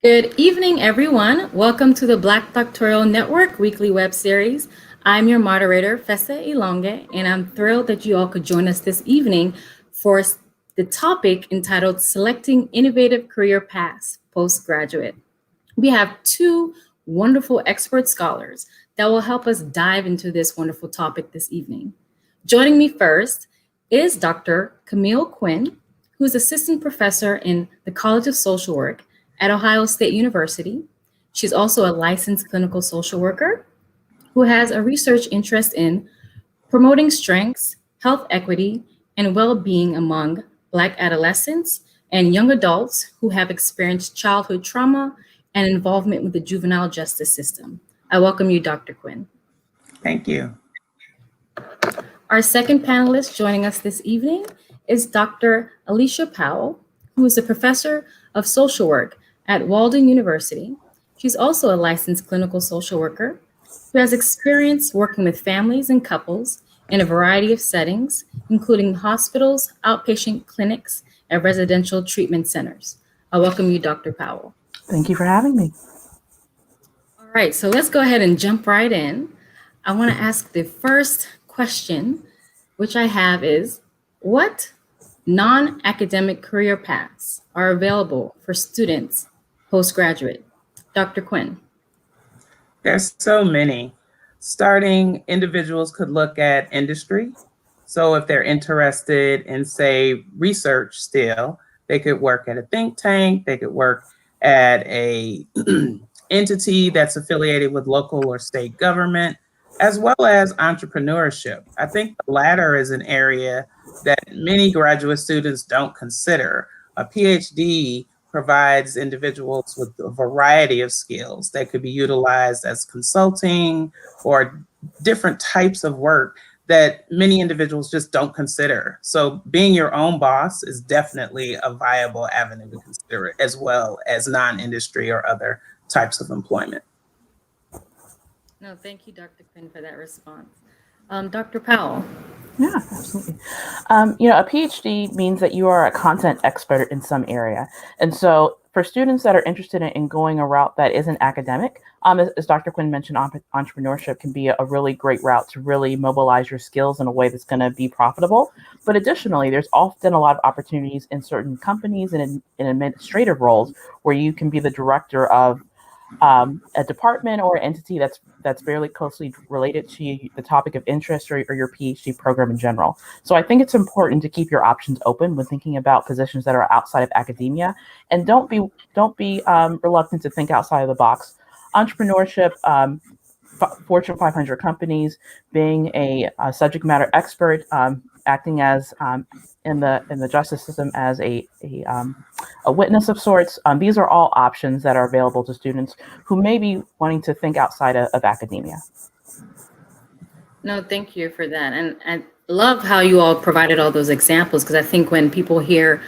Good evening, everyone. Welcome to the Black Doctoral Network weekly web series. I'm your moderator, Fessa Ilonge, and I'm thrilled that you all could join us this evening for the topic entitled Selecting Innovative Career Paths Postgraduate. We have two wonderful expert scholars that will help us dive into this wonderful topic this evening. Joining me first is Dr. Camille Quinn, who is assistant professor in the College of Social Work at Ohio State University. She's also a licensed clinical social worker who has a research interest in promoting strengths, health equity, and well-being among Black adolescents and young adults who have experienced childhood trauma and involvement with the juvenile justice system. I welcome you, Dr. Quinn. Thank you. Our second panelist joining us this evening is Dr. Alicia Powell, who is a professor of social work at Walden University. She's also a licensed clinical social worker who has experience working with families and couples in a variety of settings, including hospitals, outpatient clinics, and residential treatment centers. I welcome you, Dr. Powell. Thank you for having me. All right, so let's go ahead and jump right in. I want to ask the first question, which I have is, what non-academic career paths are available for students postgraduate? Dr. Quinn. There's so many. Starting, individuals could look at industry. So if they're interested in, say, research still, they could work at a think tank, they could work at a entity that's affiliated with local or state government, as well as entrepreneurship. I think the latter is an area that many graduate students don't consider. A PhD provides individuals with a variety of skills that could be utilized as consulting or different types of work that many individuals just don't consider. So being your own boss is definitely a viable avenue to consider it, as well as non-industry or other types of employment. No, thank you, Dr. Quinn, for that response. Dr. Powell. Yeah, absolutely. A PhD means that you are a content expert in some area. And so for students that are interested in going a route that isn't academic, as Dr. Quinn mentioned, entrepreneurship can be a really great route to really mobilize your skills in a way that's going to be profitable. But additionally, there's often a lot of opportunities in certain companies and in administrative roles where you can be the director of a department or entity that's fairly closely related to the topic of interest or your PhD program in general. So I think it's important to keep your options open when thinking about positions that are outside of academia, and don't be reluctant to think outside of the box. Entrepreneurship, Fortune 500 companies, being a subject matter expert, acting as in the justice system as a witness of sorts. These are all options that are available to students who may be wanting to think outside of academia. No, thank you for that. And I love how you all provided all those examples, because I think when people hear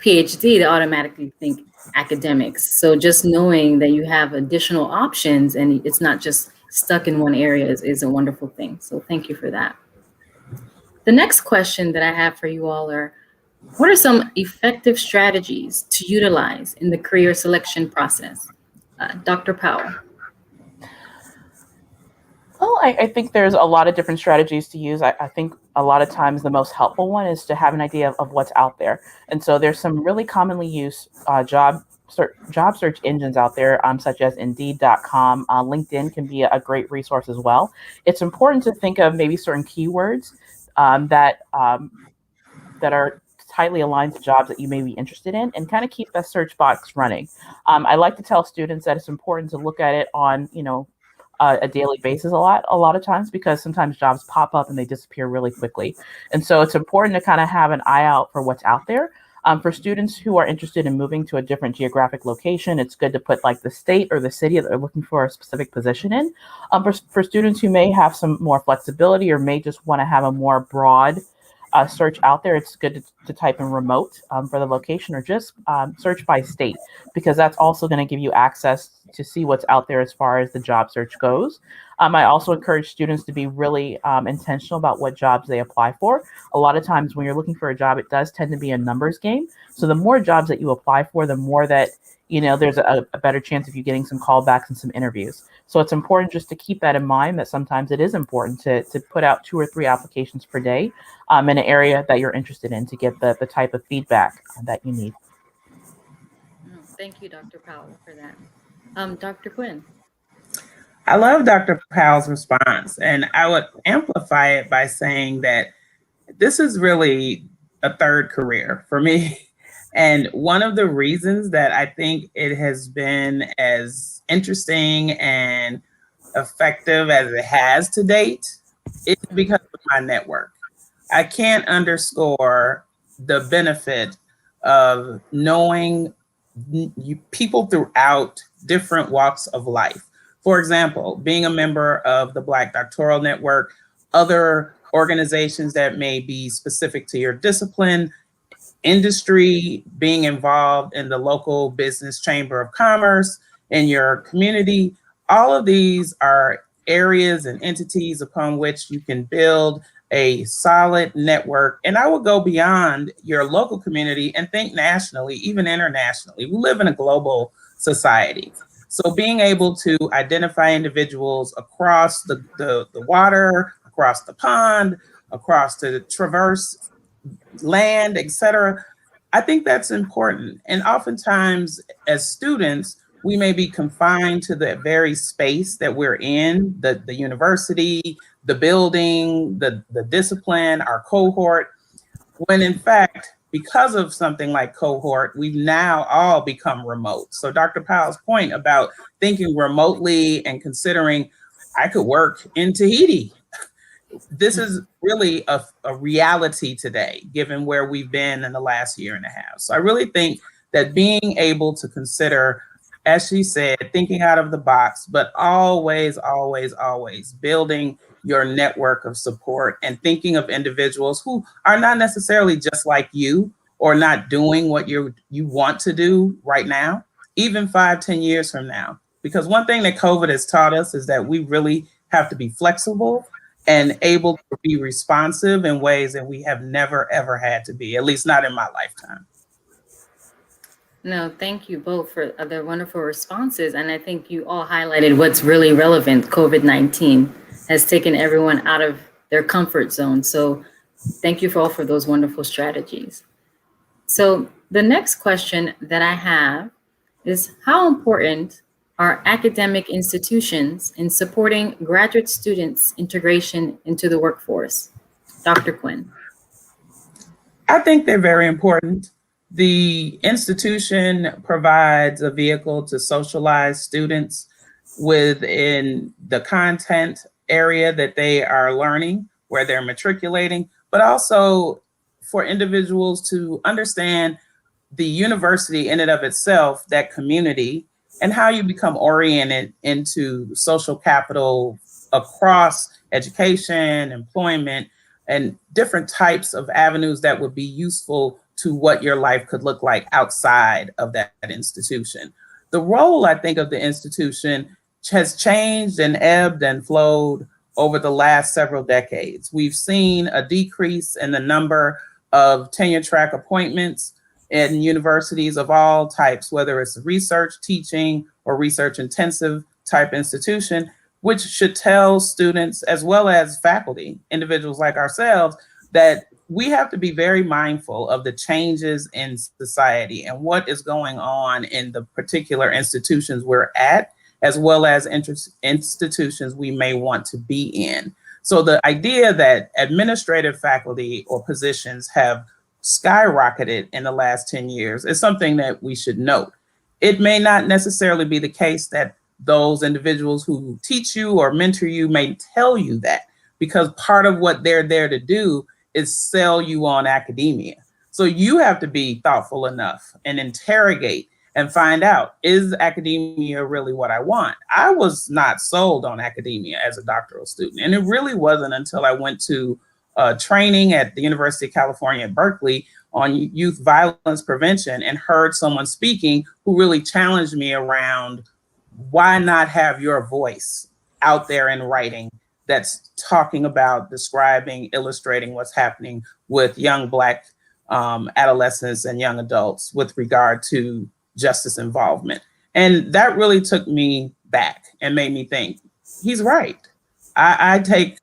PhD, they automatically think academics. So just knowing that you have additional options and it's not just stuck in one area is a wonderful thing. So thank you for that. The next question that I have for you all are, what are some effective strategies to utilize in the career selection process? Dr. Powell. Well, I think there's a lot of different strategies to use. I think a lot of times the most helpful one is to have an idea of what's out there. And so there's some really commonly used job search engines out there, such as Indeed.com. LinkedIn can be a great resource as well. It's important to think of maybe certain keywords that are tightly aligned to jobs that you may be interested in, and kind of keep that search box running. I like to tell students that it's important to look at it on, a daily basis a lot of times, because sometimes jobs pop up and they disappear really quickly. And so it's important to kind of have an eye out for what's out there. For students who are interested in moving to a different geographic location, it's good to put like the state or the city that they're looking for a specific position in. For students who may have some more flexibility or may just want to have a more broad search out there, it's good to type in remote for the location, or just search by state, because that's also going to give you access to see what's out there as far as the job search goes. I also encourage students to be really intentional about what jobs they apply for. A lot of times when you're looking for a job, it does tend to be a numbers game. So the more jobs that you apply for, the more that, there's a better chance of you getting some callbacks and some interviews. So it's important just to keep that in mind, that sometimes it is important to put out 2 or 3 applications per day in an area that you're interested in to get the type of feedback that you need. Thank you, Dr. Powell, for that. Dr. Quinn. I love Dr. Powell's response, and I would amplify it by saying that this is really a third career for me. And one of the reasons that I think it has been as interesting and effective as it has to date is because of my network. I can't underscore the benefit of knowing people throughout different walks of life. For example, being a member of the Black Doctoral Network, other organizations that may be specific to your discipline, industry, being involved in the local business chamber of commerce in your community. All of these are areas and entities upon which you can build a solid network. And I would go beyond your local community and think nationally, even internationally. We live in a global society. So being able to identify individuals across the water, across the pond, across the traverse land, etc., I think that's important. And oftentimes as students, we may be confined to the very space that we're in, the university, the building, the discipline, our cohort, when in fact, because of something like cohort, we've now all become remote. So Dr. Powell's point about thinking remotely and considering I could work in Tahiti. This is really a reality today, given where we've been in the last year and a half. So I really think that being able to consider, as she said, thinking out of the box, but always, always, always building your network of support and thinking of individuals who are not necessarily just like you or not doing what you want to do right now, even 5-10 years from now. Because one thing that COVID has taught us is that we really have to be flexible and able to be responsive in ways that we have never, ever had to be, at least not in my lifetime. No, thank you both for the wonderful responses. And I think you all highlighted what's really relevant. COVID-19 has taken everyone out of their comfort zone. So thank you for all for those wonderful strategies. So the next question that I have is, how important are academic institutions in supporting graduate students' integration into the workforce? Dr. Quinn. I think they're very important. The institution provides a vehicle to socialize students within the content area that they are learning, where they're matriculating, but also for individuals to understand the university in and of itself, that community, and how you become oriented into social capital across education, employment, and different types of avenues that would be useful to what your life could look like outside of that institution. The role, I think, of the institution has changed and ebbed and flowed over the last several decades. We've seen a decrease in the number of tenure track appointments in universities of all types, whether it's research, teaching, or research intensive type institution, which should tell students as well as faculty, individuals like ourselves, that we have to be very mindful of the changes in society and what is going on in the particular institutions we're at, as well as institutions we may want to be in. So the idea that administrative faculty or positions have skyrocketed in the last 10 years is something that we should note. It may not necessarily be the case that those individuals who teach you or mentor you may tell you that, because part of what they're there to do is sell you on academia. So you have to be thoughtful enough and interrogate and find out, is academia really what I want? I was not sold on academia as a doctoral student. And it really wasn't until I went to training at the University of California at Berkeley on youth violence prevention and heard someone speaking who really challenged me around, why not have your voice out there in writing that's talking about, describing, illustrating what's happening with young Black adolescents and young adults with regard to justice involvement. And that really took me back and made me think, he's right. I take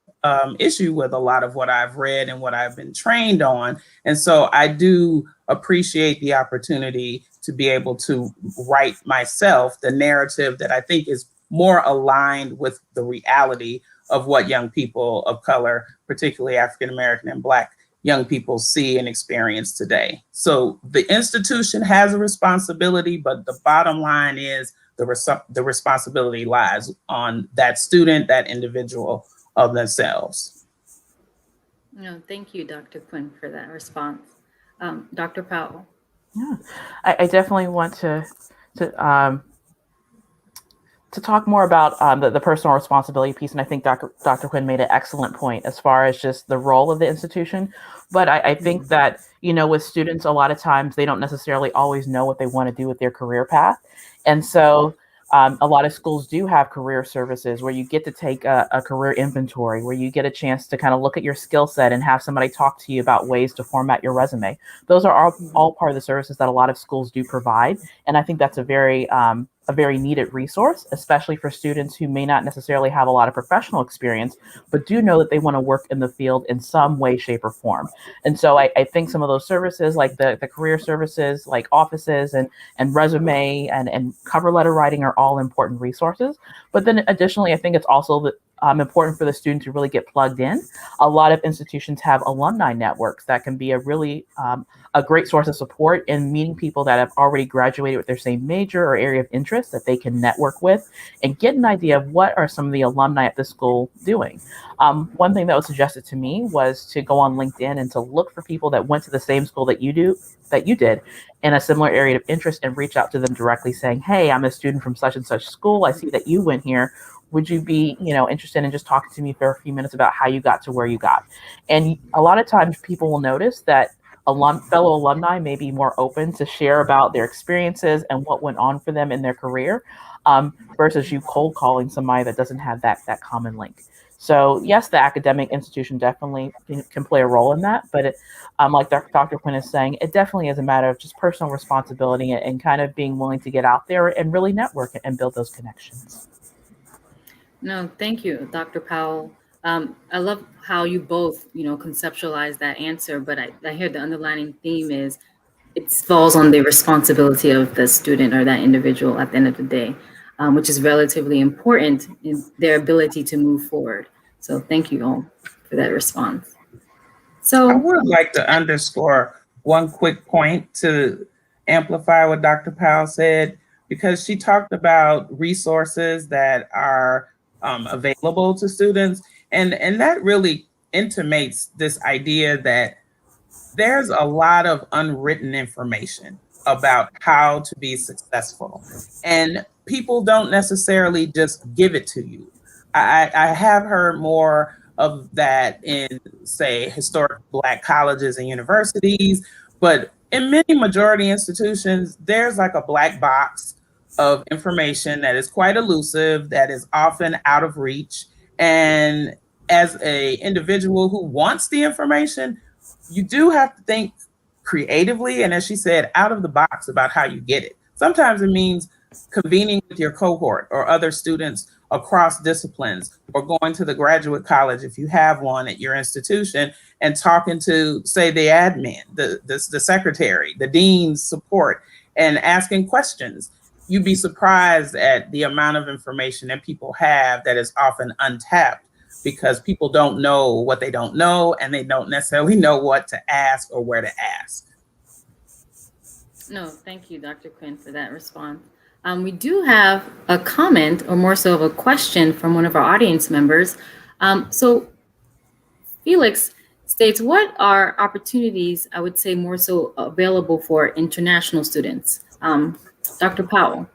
issue with a lot of what I've read and what I've been trained on. And so I do appreciate the opportunity to be able to write myself the narrative that I think is more aligned with the reality of what young people of color, particularly African American and Black young people, see and experience today. So the institution has a responsibility, but the bottom line is the responsibility lies on that student, that individual of themselves. No, thank you, Dr. Quinn, for that response. Dr. Powell. Yeah, I definitely want to talk more about the personal responsibility piece. And I think Dr. Quinn made an excellent point as far as just the role of the institution. But I think that, with students, a lot of times they don't necessarily always know what they want to do with their career path. And so a lot of schools do have career services where you get to take a career inventory, where you get a chance to kind of look at your skill set and have somebody talk to you about ways to format your resume. Those are all part of the services that a lot of schools do provide. And I think that's a very needed resource, especially for students who may not necessarily have a lot of professional experience, but do know that they want to work in the field in some way, shape, or form. And so I think some of those services, like the career services, like offices and resume and cover letter writing, are all important resources. But then additionally, I think it's also important for the student to really get plugged in. A lot of institutions have alumni networks that can be a really a great source of support in meeting people that have already graduated with their same major or area of interest that they can network with and get an idea of what are some of the alumni at the school doing. One thing that was suggested to me was to go on LinkedIn and to look for people that went to the same school that you did in a similar area of interest and reach out to them directly saying, hey, I'm a student from such and such school. I see that you went here. Would you be, interested in just talking to me for a few minutes about how you got to where you got? And a lot of times people will notice that fellow alumni may be more open to share about their experiences and what went on for them in their career versus you cold calling somebody that doesn't have that common link. So yes, the academic institution definitely can play a role in that, but like Dr. Quinn is saying, it definitely is a matter of just personal responsibility and kind of being willing to get out there and really network and build those connections. No, thank you, Dr. Powell. I love how you both, conceptualize that answer, but I hear the underlining theme is it falls on the responsibility of the student or that individual at the end of the day, which is relatively important in their ability to move forward. So thank you all for that response. So I would like to underscore one quick point to amplify what Dr. Powell said, because she talked about resources that are available to students. And that really intimates this idea that there's a lot of unwritten information about how to be successful. And people don't necessarily just give it to you. I have heard more of that in, say, historic Black colleges and universities, but in many majority institutions, there's like a black box of information that is quite elusive, that is often out of reach. And as an individual who wants the information, you do have to think creatively, and as she said, out of the box about how you get it. Sometimes it means convening with your cohort or other students across disciplines, or going to the graduate college if you have one at your institution and talking to, say, the admin, the secretary, the dean's support, and asking questions. You'd be surprised at the amount of information that people have that is often untapped because people don't know what they don't know, and they don't necessarily know what to ask or where to ask. No, thank you, Dr. Quinn, for that response. We do have a comment, or more so of a question, from one of our audience members. So Felix states, what are opportunities, I would say more so available for international students? Dr. Powell.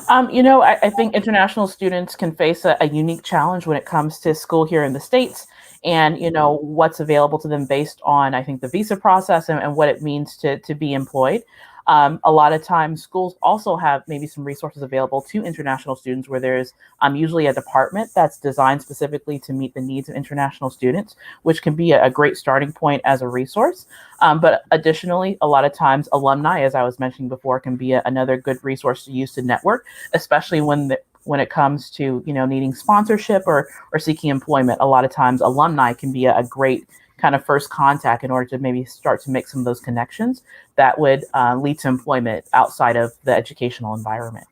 I think international students can face a unique challenge when it comes to school here in the States, and what's available to them based on, I think, the visa process and what it means to be employed. A lot of times schools also have maybe some resources available to international students where there's usually a department that's designed specifically to meet the needs of international students, which can be a great starting point as a resource. But additionally, a lot of times alumni, as I was mentioning before, can be another good resource to use to network, especially when it comes to, needing sponsorship or seeking employment. A lot of times alumni can be a great kind of first contact in order to maybe start to make some of those connections that would lead to employment outside of the educational environment.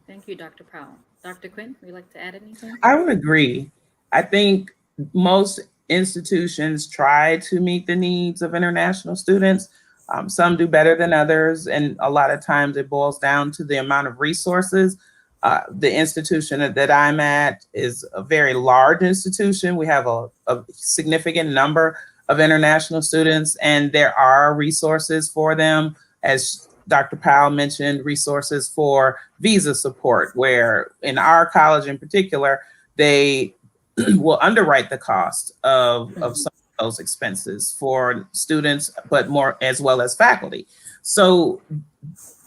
Thank you, Dr. Powell. Dr. Quinn, would you like to add anything? I would agree. I think most institutions try to meet the needs of international students. Some do better than others, and a lot of times it boils down to the amount of resources. The institution that I'm at is a very large institution. We have a significant number of international students, and there are resources for them. As Dr. Powell mentioned, resources for visa support, where in our college in particular, they will underwrite the cost of some of those expenses for students, but more as well as faculty. So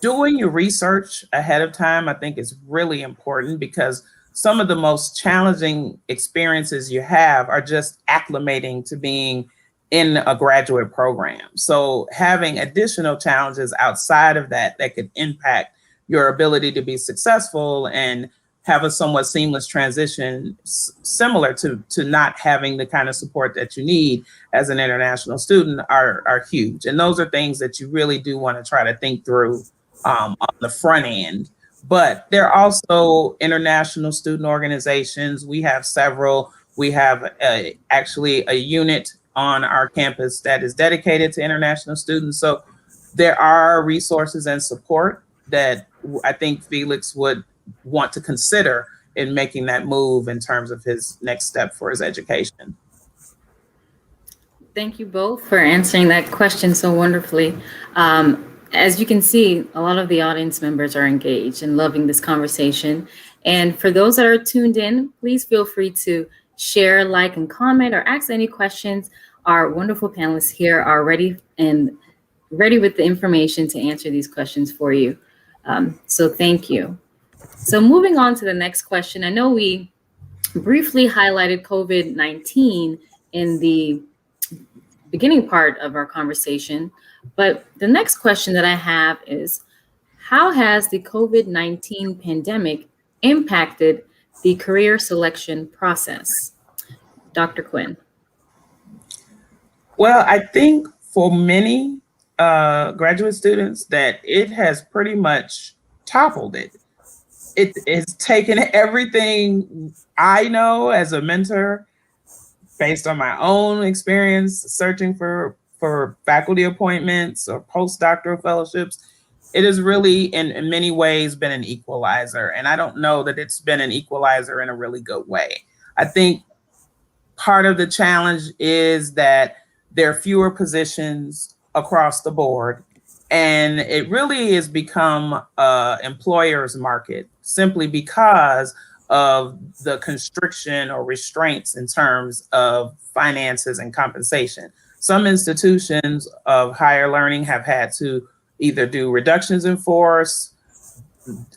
doing your research ahead of time, I think, is really important, because some of the most challenging experiences you have are just acclimating to being in a graduate program. So having additional challenges outside of that could impact your ability to be successful and have a somewhat seamless transition, similar to not having the kind of support that you need as an international student, are huge. And those are things that you really do want to try to think through on the front end. But there are also international student organizations. We have several. We have actually a unit on our campus that is dedicated to international students. So there are resources and support that I think Felix would want to consider in making that move in terms of his next step for his education. Thank you both for answering that question so wonderfully. As you can see, a lot of the audience members are engaged and loving this conversation. And for those that are tuned in, please feel free to share, like, and comment, or ask any questions. Our wonderful panelists here are ready with the information to answer these questions for you. So thank you. So moving on to the next question. I know we briefly highlighted COVID-19 in the beginning part of our conversation, but the next question that I have is, how has the COVID-19 pandemic impacted the career selection process? Dr. Quinn. Well, I think for many graduate students that it has pretty much toppled it. It has taken everything I know as a mentor, based on my own experience searching for faculty appointments or postdoctoral fellowships. It has really, in many ways, been an equalizer. And I don't know that it's been an equalizer in a really good way. I think part of the challenge is that there are fewer positions across the board. And it really has become an employer's market, simply because of the constriction or restraints in terms of finances and compensation. Some institutions of higher learning have had to either do reductions in force,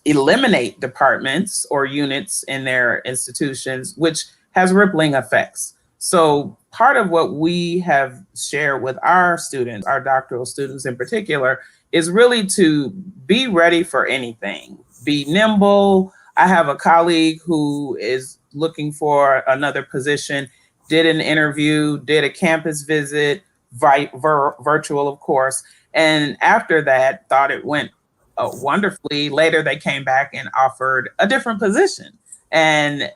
eliminate departments or units in their institutions, which has rippling effects. So part of what we have shared with our students, our doctoral students in particular, is really to be ready for anything, be nimble. I have a colleague who is looking for another position, did an interview, did a campus visit, virtual, of course. And after that, thought it went wonderfully. Later, they came back and offered a different position. And,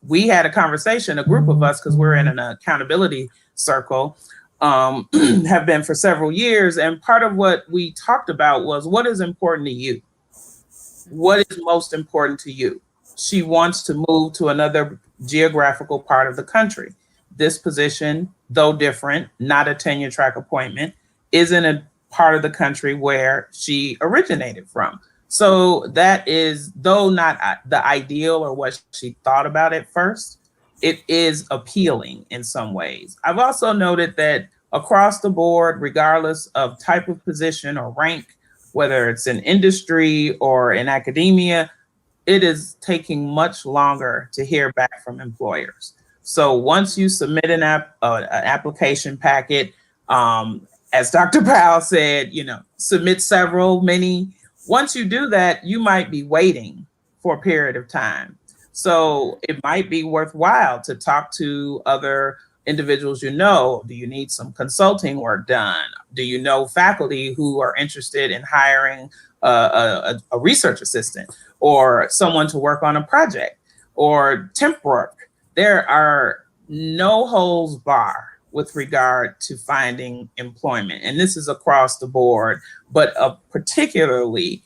we had a conversation, a group of us, because we're in an accountability circle, have been for several years. And part of what we talked about was, what is important to you? What is most important to you? She wants to move to another geographical part of the country. This position, though different, not a tenure track appointment, is in a part of the country where she originated from. So that is, though not the ideal or what she thought about at first, it is appealing in some ways. I've also noted that across the board, regardless of type of position or rank, whether it's in industry or in academia, it is taking much longer to hear back from employers. So once you submit an application packet, as Dr. Powell said, submit several, many. Once you do that, you might be waiting for a period of time. So it might be worthwhile to talk to other individuals. Do you need some consulting work done? Do you know faculty who are interested in hiring a research assistant or someone to work on a project or temp work? There are no holds barred with regard to finding employment. And this is across the board, but particularly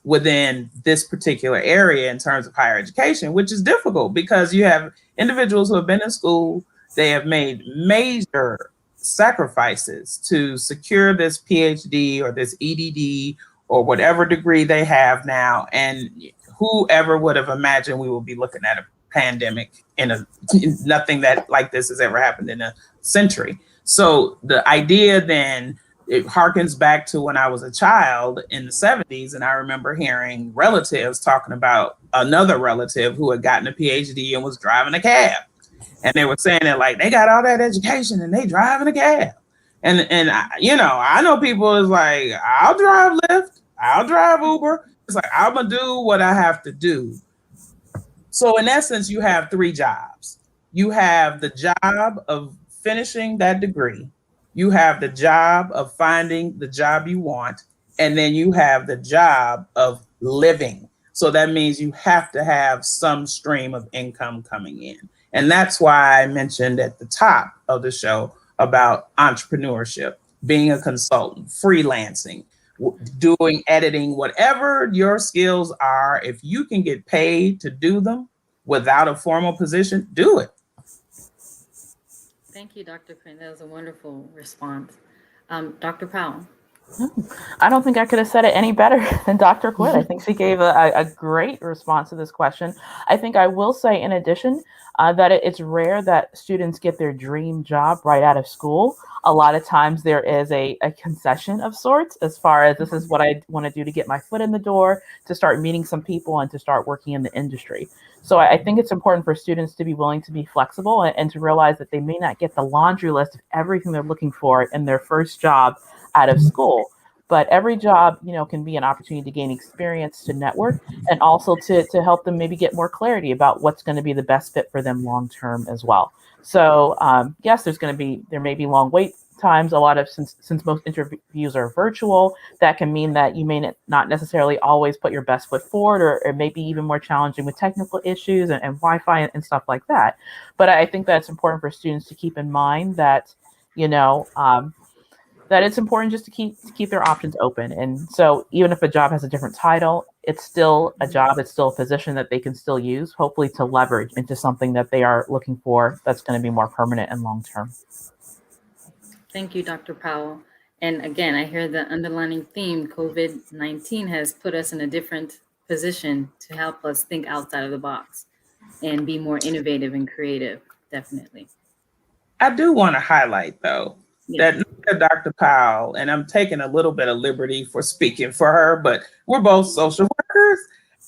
within this particular area in terms of higher education, which is difficult because you have individuals who have been in school, they have made major sacrifices to secure this PhD or this EDD or whatever degree they have now. And whoever would have imagined we will be looking at a pandemic nothing that like this has ever happened in a century. So the idea then, it harkens back to when I was a child in the 70s, and I remember hearing relatives talking about another relative who had gotten a PhD and was driving a cab. And they were saying that like they got all that education and they driving a cab. And I know people is like, I'll drive Lyft, I'll drive Uber. It's like, I'm gonna do what I have to do. So in essence, you have three jobs. You have the job of finishing that degree. You have the job of finding the job you want. And then you have the job of living. So that means you have to have some stream of income coming in. And that's why I mentioned at the top of the show about entrepreneurship, being a consultant, freelancing, doing editing, whatever your skills are. If you can get paid to do them without a formal position, do it. Thank you, Dr. Quinn. That was a wonderful response. Dr. Powell. I don't think I could have said it any better than Dr. Quinn. I think she gave a great response to this question. I think I will say, in addition, that it's rare that students get their dream job right out of school. A lot of times there is a concession of sorts as far as this is what I want to do to get my foot in the door, to start meeting some people and to start working in the industry. So I think it's important for students to be willing to be flexible and to realize that they may not get the laundry list of everything they're looking for in their first job out of school. But every job, can be an opportunity to gain experience, to network, and also to help them maybe get more clarity about what's going to be the best fit for them long term as well. So yes, there may be long wait times. A lot of since most interviews are virtual, that can mean that you may not necessarily always put your best foot forward, or it may be even more challenging with technical issues and Wi-Fi and stuff like that. But I think that's important for students to keep in mind that that it's important just to keep their options open. And so even if a job has a different title, it's still a job, it's still a position that they can still use, hopefully to leverage into something that they are looking for that's going to be more permanent and long-term. Thank you, Dr. Powell. And again, I hear the underlining theme, COVID-19 has put us in a different position to help us think outside of the box and be more innovative and creative, definitely. I do want to highlight, though, that Dr. Powell, and I'm taking a little bit of liberty for speaking for her, but we're both social workers,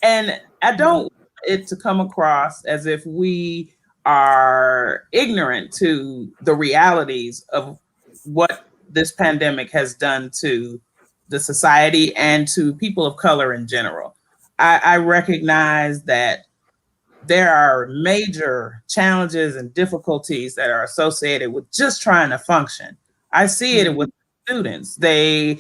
and I don't want it to come across as if we are ignorant to the realities of what this pandemic has done to the society and to people of color in general. I recognize that there are major challenges and difficulties that are associated with just trying to function. I see it with students. They're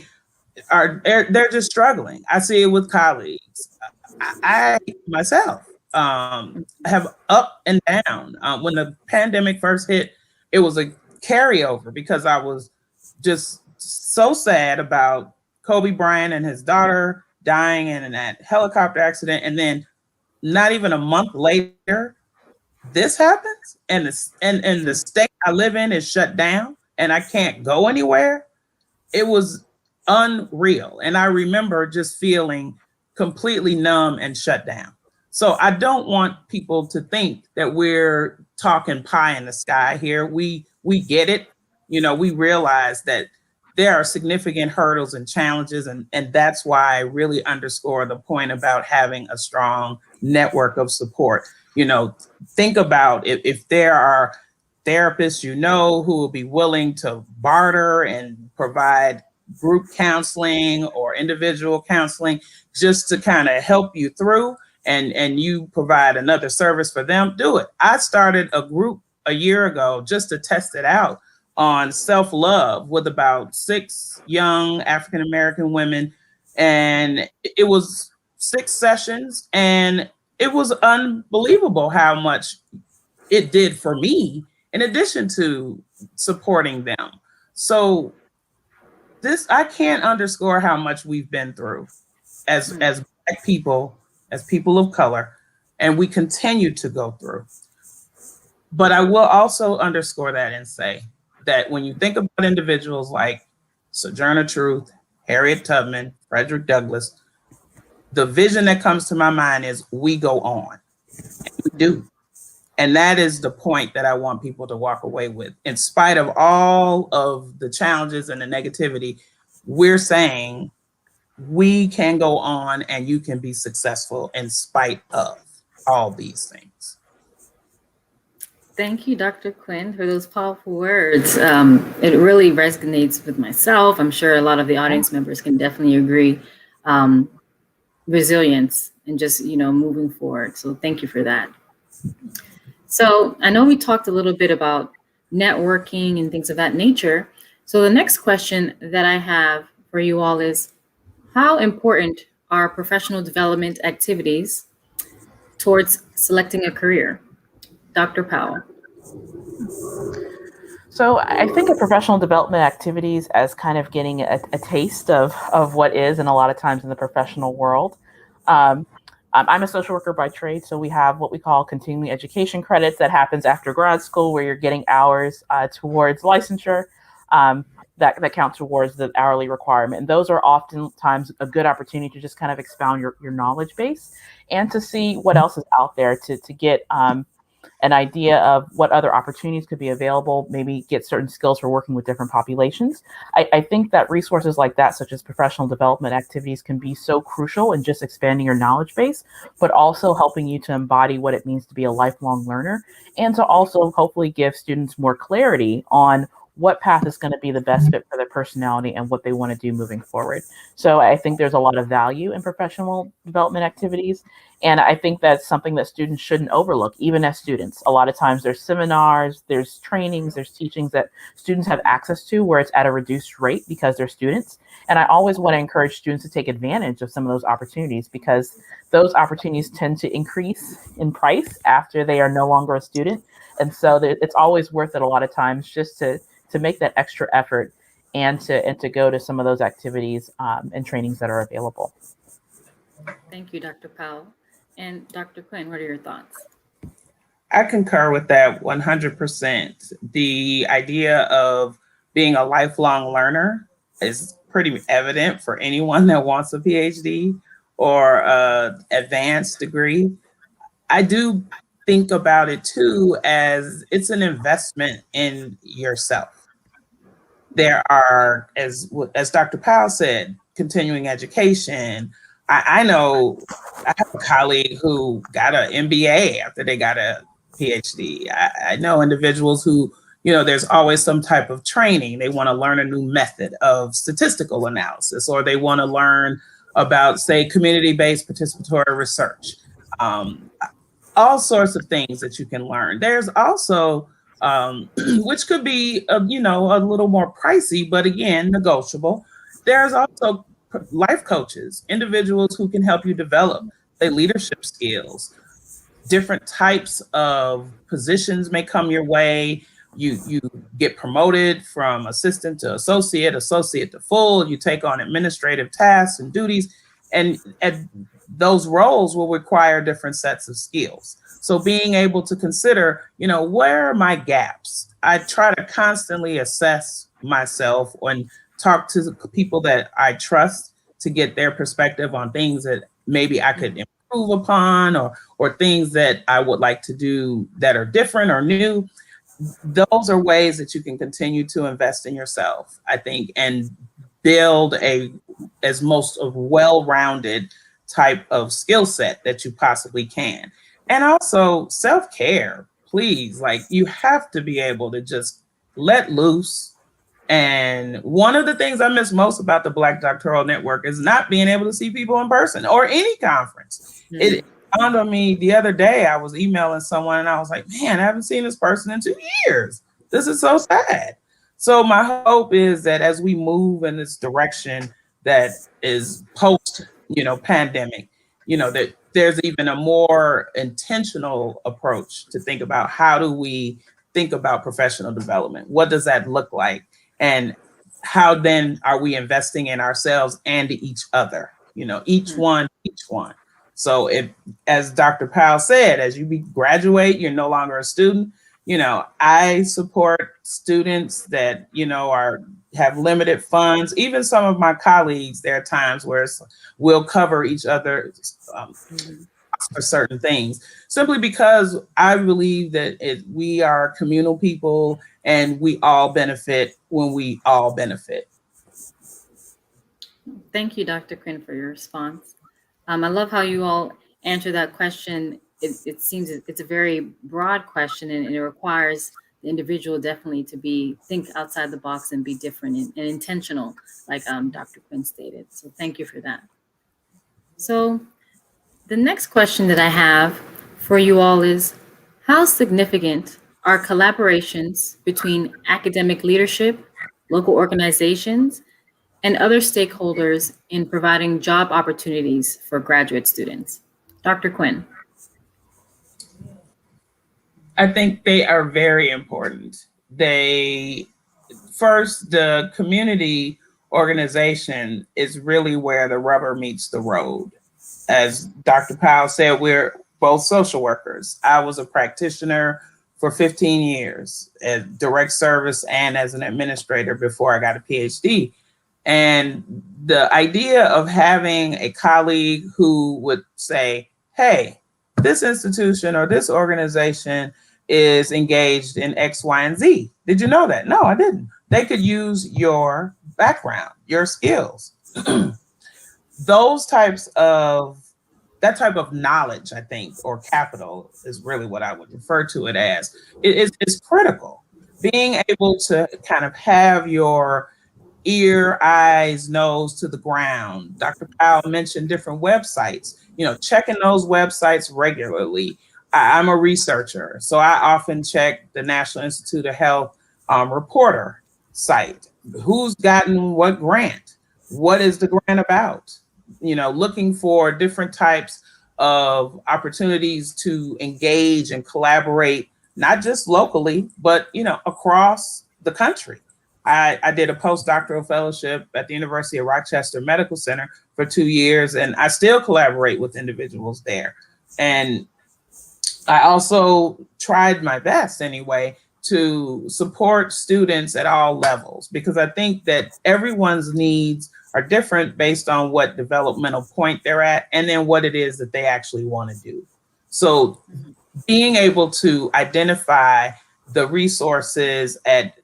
just struggling. I see it with colleagues. I myself have up and down. When the pandemic first hit, it was a carryover because I was just so sad about Kobe Bryant and his daughter dying in that helicopter accident. And then not even a month later, this happens, and the state I live in is shut down, and I can't go anywhere. It was unreal, and I remember just feeling completely numb and shut down. So I don't want people to think that we're talking pie in the sky here. We get it. we realize that there are significant hurdles and challenges, and that's why I really underscore the point about having a strong network of support. Think about if there are therapists who will be willing to barter and provide group counseling or individual counseling just to kind of help you through, and you provide another service for them, do it. I started a group a year ago just to test it out on self-love with about 6 young African-American women. And it was 6 sessions, and it was unbelievable how much it did for me, in addition to supporting them. So I can't underscore how much we've been through as Black people, as people of color, and we continue to go through. But I will also underscore that and say that when you think about individuals like Sojourner Truth, Harriet Tubman, Frederick Douglass, the vision that comes to my mind is we go on. And we do. And that is the point that I want people to walk away with. In spite of all of the challenges and the negativity, we're saying we can go on and you can be successful in spite of all these things. Thank you, Dr. Quinn, for those powerful words. It really resonates with myself. I'm sure a lot of the audience members can definitely agree. Resilience and just, moving forward. So thank you for that. So I know we talked a little bit about networking and things of that nature. So the next question that I have for you all is, how important are professional development activities towards selecting a career? Dr. Powell. So I think of professional development activities as kind of getting a taste of what is, and a lot of times in the professional world. I'm a social worker by trade, so we have what we call continuing education credits that happens after grad school, where you're getting hours towards licensure that count towards the hourly requirement. And those are oftentimes a good opportunity to just kind of expound your knowledge base and to see what else is out there, to get an idea of what other opportunities could be available, maybe get certain skills for working with different populations. I think that resources like that, such as professional development activities, can be so crucial in just expanding your knowledge base, but also helping you to embody what it means to be a lifelong learner, and to also hopefully give students more clarity on what path is going to be the best fit for their personality and what they want to do moving forward. So I think there's a lot of value in professional development activities. And I think that's something that students shouldn't overlook, even as students. A lot of times there's seminars, there's trainings, there's teachings that students have access to where it's at a reduced rate because they're students. And I always want to encourage students to take advantage of some of those opportunities, because those opportunities tend to increase in price after they are no longer a student. And so it's always worth it a lot of times just to make that extra effort and to go to some of those activities and trainings that are available. Thank you, Dr. Powell. And Dr. Quinn, what are your thoughts? I concur with that 100%. The idea of being a lifelong learner is pretty evident for anyone that wants a PhD or an advanced degree. I do think about it too as it's an investment in yourself. There are, as Dr. Powell said, continuing education. I know I have a colleague who got an MBA after they got a PhD. I know individuals who, there's always some type of training. They want to learn a new method of statistical analysis, or they want to learn about, say, community-based participatory research. All sorts of things that you can learn. There's also, which could be, a little more pricey, but again, negotiable. There's also life coaches, individuals who can help you develop the leadership skills. Different types of positions may come your way. You get promoted from assistant to associate to full. You take on administrative tasks and duties, and those roles will require different sets of skills. So being able to consider, where are my gaps? I try to constantly assess myself and talk to people that I trust to get their perspective on things that maybe I could improve upon, or things that I would like to do that are different or new. those are ways that you can continue to invest in yourself, I think, and build as most of well-rounded type of skill set that you possibly can. And also self-care, please. Like, you have to be able to just let loose. And one of the things I miss most about the Black Doctoral Network is not being able to see people in person or any conference. It dawned on me the other day, I was emailing someone and I was like, man, I haven't seen this person in 2 years. This is so sad. So my hope is that as we move in this direction that is post, pandemic, that there's even a more intentional approach to think about how do we think about professional development? What does that look like? And how then are we investing in ourselves and each other? Each one. So as Dr. Powell said, as you graduate, you're no longer a student. I support students that, have limited funds. Even some of my colleagues, there are times where we'll cover each other for certain things, simply because I believe that we are communal people and we all benefit when we all benefit. Thank you, Dr. Quinn, for your response. I love how you all answer that question. It seems it's a very broad question, and it requires the individual definitely to think outside the box and be different and intentional, like Dr. Quinn stated. So thank you for that. So the next question that I have for you all is, how significant are collaborations between academic leadership, local organizations, and other stakeholders in providing job opportunities for graduate students? Dr. Quinn. I think they are very important. First, the community organization is really where the rubber meets the road. As Dr. Powell said, we're both social workers. I was a practitioner for 15 years at direct service and as an administrator before I got a PhD. And the idea of having a colleague who would say, hey, this institution or this organization is engaged in X, Y, and Z. Did you know that? No, I didn't. They could use your background, your skills. That type of knowledge, I think, or capital is really what I would refer to it as. It's critical. Being able to kind of have your ear, eyes, nose to the ground. Dr. Powell mentioned different websites, checking those websites regularly. I'm a researcher, so I often check the National Institute of Health reporter site. Who's gotten what grant? What is the grant about? Looking for different types of opportunities to engage and collaborate, not just locally, but, across the country. I did a postdoctoral fellowship at the University of Rochester Medical Center for 2 years, and I still collaborate with individuals there. And I also tried my best anyway to support students at all levels, because I think that everyone's needs are different based on what developmental point they're at and then what it is that they actually want to do. So being able to identify the resources at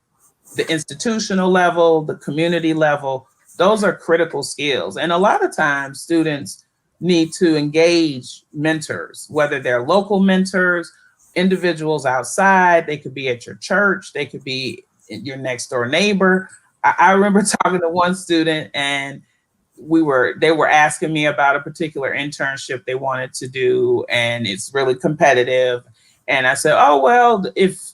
the institutional level, the community level, those are critical skills. And a lot of times students need to engage mentors, whether they're local mentors, individuals outside, they could be at your church, they could be your next door neighbor. I remember talking to one student and they were asking me about a particular internship they wanted to do, and it's really competitive. And I said, oh, well, if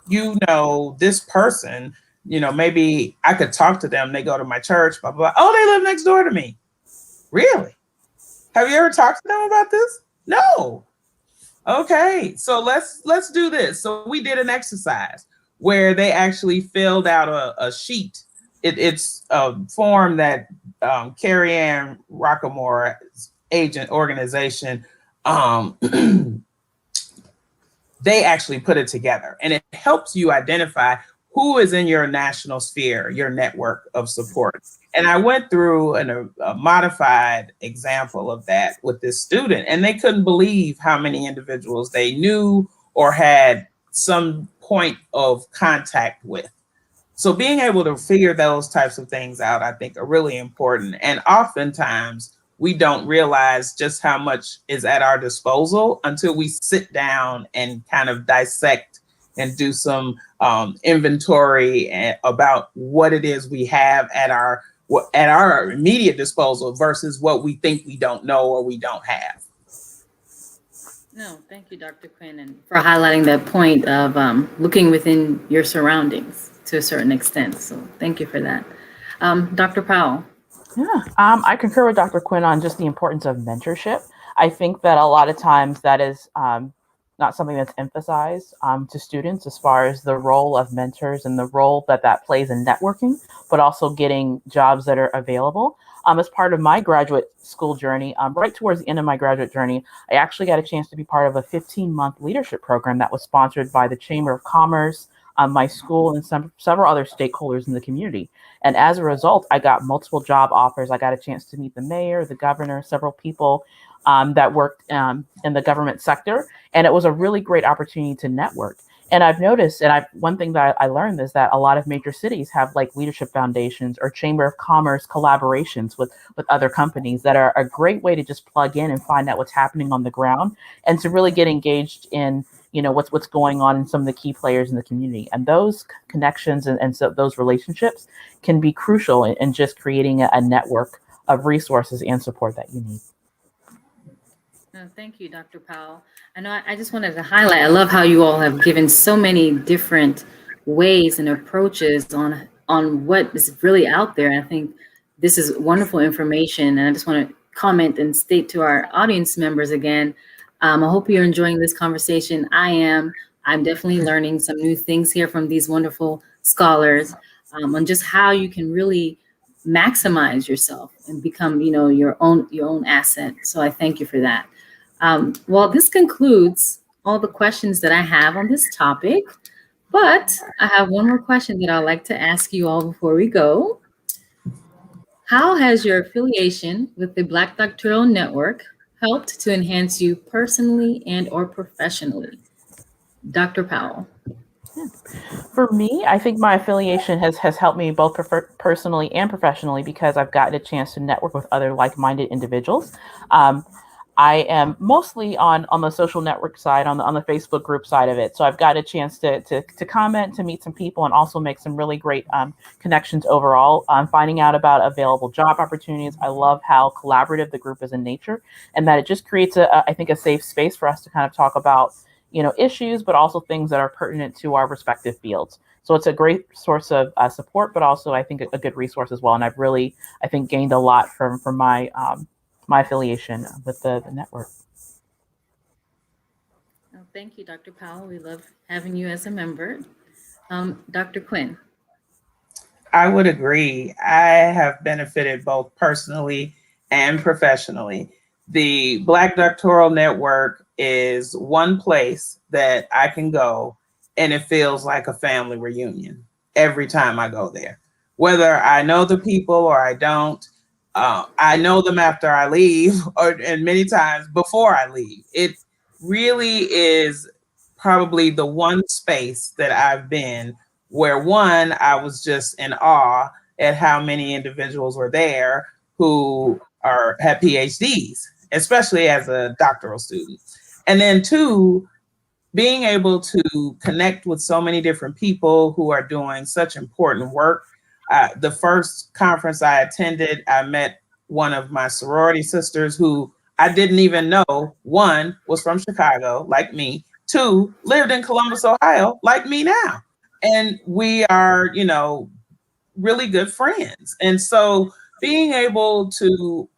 you know this person, maybe I could talk to them. They go to my church, blah, blah, blah. Oh, they live next door to me. Really? Have you ever talked to them about this? No. Okay, so let's do this. So we did an exercise where they actually filled out a sheet. It's a form that Carrie Ann Rockamore's agent organization, they actually put it together, and it helps you identify who is in your national sphere, your network of support. And I went through a modified example of that with this student, and they couldn't believe how many individuals they knew or had some point of contact with. So being able to figure those types of things out, I think, are really important. And oftentimes we don't realize just how much is at our disposal until we sit down and kind of dissect and do some inventory about what it is we have at our immediate disposal versus what we think we don't know or we don't have. No, thank you, Dr. Quinn, and for highlighting that point of looking within your surroundings to a certain extent. So thank you for that. Dr. Powell. Yeah, I concur with Dr. Quinn on just the importance of mentorship. I think that a lot of times that is not something that's emphasized to students as far as the role of mentors and the role that that plays in networking, but also getting jobs that are available. As part of my graduate school journey, right towards the end of my graduate journey, I actually got a chance to be part of a 15-month leadership program that was sponsored by the Chamber of Commerce, my school, and several other stakeholders in the community. And as a result, I got multiple job offers. I got a chance to meet the mayor, the governor, several people that worked in the government sector. And it was a really great opportunity to network. And I've noticed, and one thing that I learned is that a lot of major cities have like leadership foundations or Chamber of Commerce collaborations with other companies that are a great way to just plug in and find out what's happening on the ground and to really get engaged in what's going on in some of the key players in the community. And those connections and so those relationships can be crucial in just creating a network of resources and support that you need. No, thank you, Dr. Powell. I know I just wanted to highlight, I love how you all have given so many different ways and approaches on what is really out there. And I think this is wonderful information. And I just want to comment and state to our audience members again, I hope you're enjoying this conversation. I am. I'm definitely learning some new things here from these wonderful scholars on just how you can really maximize yourself and become, your own asset. So I thank you for that. Well, this concludes all the questions that I have on this topic, but I have one more question that I'd like to ask you all before we go. How has your affiliation with the Black Doctoral Network helped to enhance you personally and or professionally? Dr. Powell. For me, I think my affiliation has helped me both personally and professionally because I've gotten a chance to network with other like-minded individuals. I am mostly on the social network side, on the Facebook group side of it. So I've got a chance to comment, to meet some people, and also make some really great connections overall. Finding out about available job opportunities. I love how collaborative the group is in nature, and that it just creates I think a safe space for us to kind of talk about issues, but also things that are pertinent to our respective fields. So it's a great source of support, but also I think a good resource as well. And I've really, I think, gained a lot from my my affiliation with the network. Well, thank you, Dr. Powell. We love having you as a member. Dr. Quinn. I would agree. I have benefited both personally and professionally. The Black Doctoral Network is one place that I can go and it feels like a family reunion every time I go there. Whether I know the people or I don't, I know them after I leave, and many times before I leave. It really is probably the one space that I've been where one, I was just in awe at how many individuals were there who had PhDs, especially as a doctoral student. And then two, being able to connect with so many different people who are doing such important work. The first conference I attended, I met one of my sorority sisters who I didn't even know, one, was from Chicago, like me, two, lived in Columbus, Ohio, like me now. And we are, really good friends. And so being able to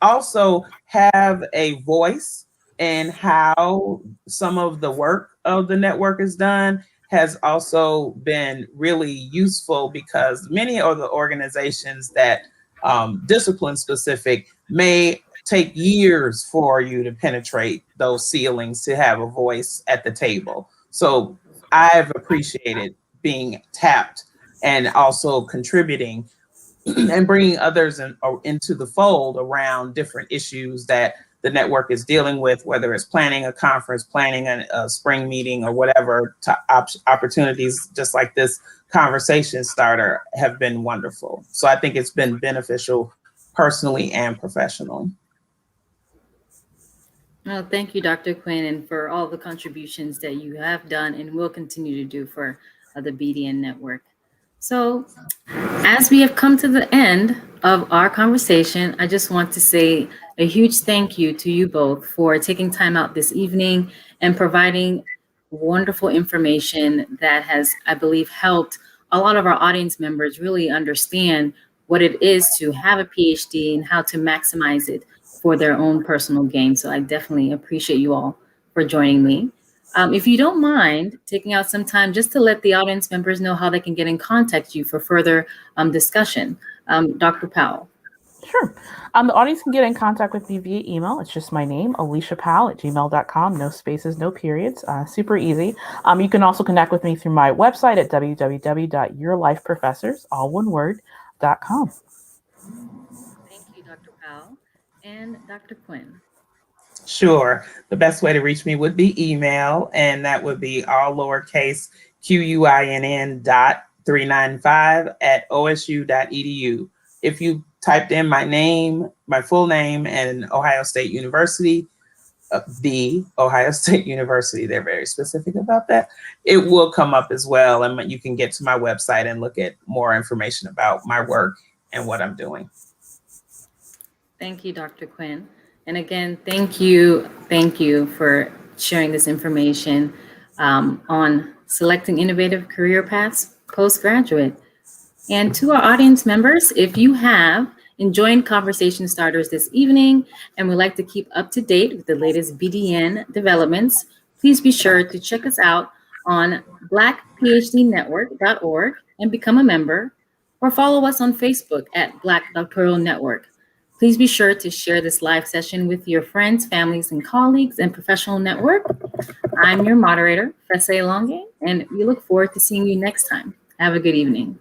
also have a voice in how some of the work of the network is done has also been really useful because many of the organizations that discipline specific may take years for you to penetrate those ceilings to have a voice at the table. So I've appreciated being tapped and also contributing and bringing others into the fold around different issues that the the network is dealing with, whether it's planning a conference, planning a spring meeting, or whatever. Opportunities just like this conversation starter have been wonderful. So I think it's been beneficial personally and professionally. Well, thank you, Dr. Quinn, and for all the contributions that you have done and will continue to do for the BDN network. So as we have come to the end of our conversation, I just want to say a huge thank you to you both for taking time out this evening and providing wonderful information that has, I believe, helped a lot of our audience members really understand what it is to have a PhD and how to maximize it for their own personal gain. So I definitely appreciate you all for joining me. If you don't mind taking out some time just to let the audience members know how they can get in contact with you for further discussion. Dr. Powell. Sure. The audience can get in contact with me via email. It's just my name, aliciapowell@gmail.com. No spaces, no periods. Super easy. You can also connect with me through my website at www.yourlifeprofessors, all one word, .com. Thank you, Dr. Powell. And Dr. Quinn. Sure. The best way to reach me would be email, and that would be all lowercase QUINN.395@osu.edu. If you typed in my name, my full name, and Ohio State University, the Ohio State University, they're very specific about that, it will come up as well. And you can get to my website and look at more information about my work and what I'm doing. Thank you, Dr. Quinn. And again, thank you for sharing this information on selecting innovative career paths postgraduate. And to our audience members, if you have enjoyed Conversation Starters this evening and would like to keep up to date with the latest BDN developments, please be sure to check us out on blackphdnetwork.org and become a member, or follow us on Facebook at Black Doctoral Network. Please be sure to share this live session with your friends, families, and colleagues and professional network. I'm your moderator, Fessa Ilonge, and we look forward to seeing you next time. Have a good evening.